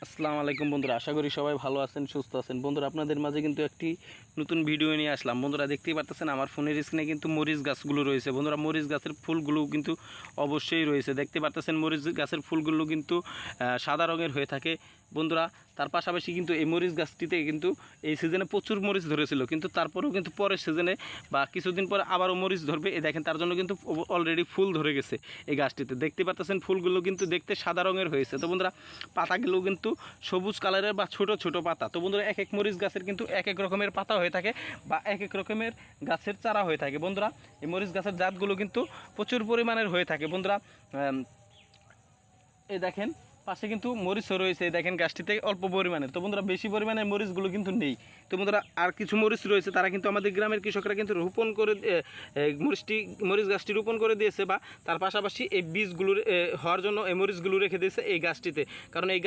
আসসালামু আলাইকুম বন্ধুরা, আশা করি সবাই ভালো আছেন, সুস্থ আছেন। বন্ধুরা, আপনাদের মাঝে কিন্তু একটি নতুন ভিডিও নিয়ে আসলাম। বন্ধুরা, দেখতেই পারতেছেন আমার ফোনের স্ক্রিনে কিন্তু মরিচ গাছগুলো রয়েছে। বন্ধুরা, মরিচ গাছের ফুলগুলো কিন্তু অবশ্যই রয়েছে। দেখতে পারতেছেন মরিচ গাছের ফুলগুলো কিন্তু সাদা রঙের হয়ে থাকে। বন্ধুরা, তার পাশাপাশি কিন্তু এই মরিচ গাছটিতে কিন্তু এই সিজনে প্রচুর মরিচ ধরেছিল, কিন্তু তারপরেও কিন্তু পরের সিজনে বা কিছুদিন পরে আবারও মরিচ ধরবে। এই দেখেন, তার জন্য কিন্তু অলরেডি ফুল ধরে গেছে এই গাছটিতে। দেখতে পারতেছেন ফুলগুলো কিন্তু দেখতে সাদা রঙের হয়েছে। তো বন্ধুরা, পাতাগুলো কিন্তু সবুজ কালারের বা ছোট ছোট পাতা। তো বন্ধুরা, এক এক মরিচ গাছের কিন্তু এক এক রকমের পাতা হয়ে থাকে বা এক এক রকমের গাছের চারা হয়ে থাকে। বন্ধুরা, এই মরিচ গাছের জাতগুলো কিন্তু প্রচুর পরিমাণের হয়ে থাকে। বন্ধুরা, এই দেখেন পাশে কিন্তু মরিচও রয়েছে। দেখেন গাছটিতে অল্প পরিমাণের। তো বন্ধুরা, বেশি পরিমাণের মরিচগুলো কিন্তু নেই। তো বন্ধুরা, আর কিছু মরিচ রয়েছে, তারা কিন্তু আমাদের গ্রামের কৃষকরা কিন্তু রোপণ করে মরিচ গাছটি রোপণ করে দিয়েছে, বা তার পাশাপাশি এই বীজগুলো হওয়ার জন্য এই মরিচগুলো রেখে দিয়েছে এই গাছটিতে। কারণ এই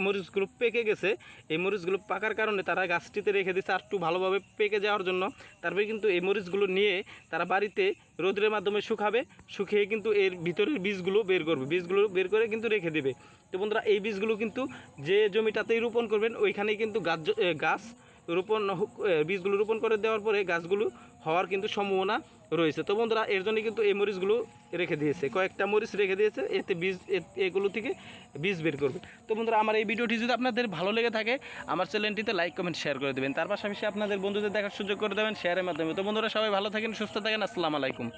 মরিচগুলো পেকে গেছে। এই মরিচগুলো পাকার কারণে তারা গাছটিতে রেখে দিয়েছে আর একটু ভালোভাবে পেকে যাওয়ার জন্য। তারপরে কিন্তু এই মরিচগুলো নিয়ে তারা বাড়িতে রোদের মাধ্যমে শুকিয়ে কিন্তু এর ভিতরের বীজগুলো বের করবে। বীজগুলো বের করে কিন্তু রেখে দেবে। তো বন্ধুরা, এই বীজগুলো কিন্তু যে জমিটাতেই রোপণ করবেন ওইখানেই কিন্তু গাছ রোপণ বীজগুলো রোপণ করে দেওয়ার পরে গাছগুলো হওয়ার কিন্তু সম্ভাবনা রয়েছে। তো বন্ধুরা, এর জন্য কিন্তু এই মরিচগুলো রেখে দিয়েছে, কয়েকটা মরিচ রেখে দিয়েছে, এতে বীজ এগুলো থেকে বীজ বের করবে। তো বন্ধুরা, আমার এই ভিডিওটি যদি আপনাদের ভালো লেগে থাকে আমার চ্যানেলটিতে লাইক কমেন্ট শেয়ার করে দেবেন। তার পাশাপাশি আপনাদের বন্ধুদের দেখার সুযোগ করে দেবেন শেয়ারের মাধ্যমে। তো বন্ধুরা, সবাই ভালো থাকেন, সুস্থ থাকেন। আসসালামু আলাইকুম।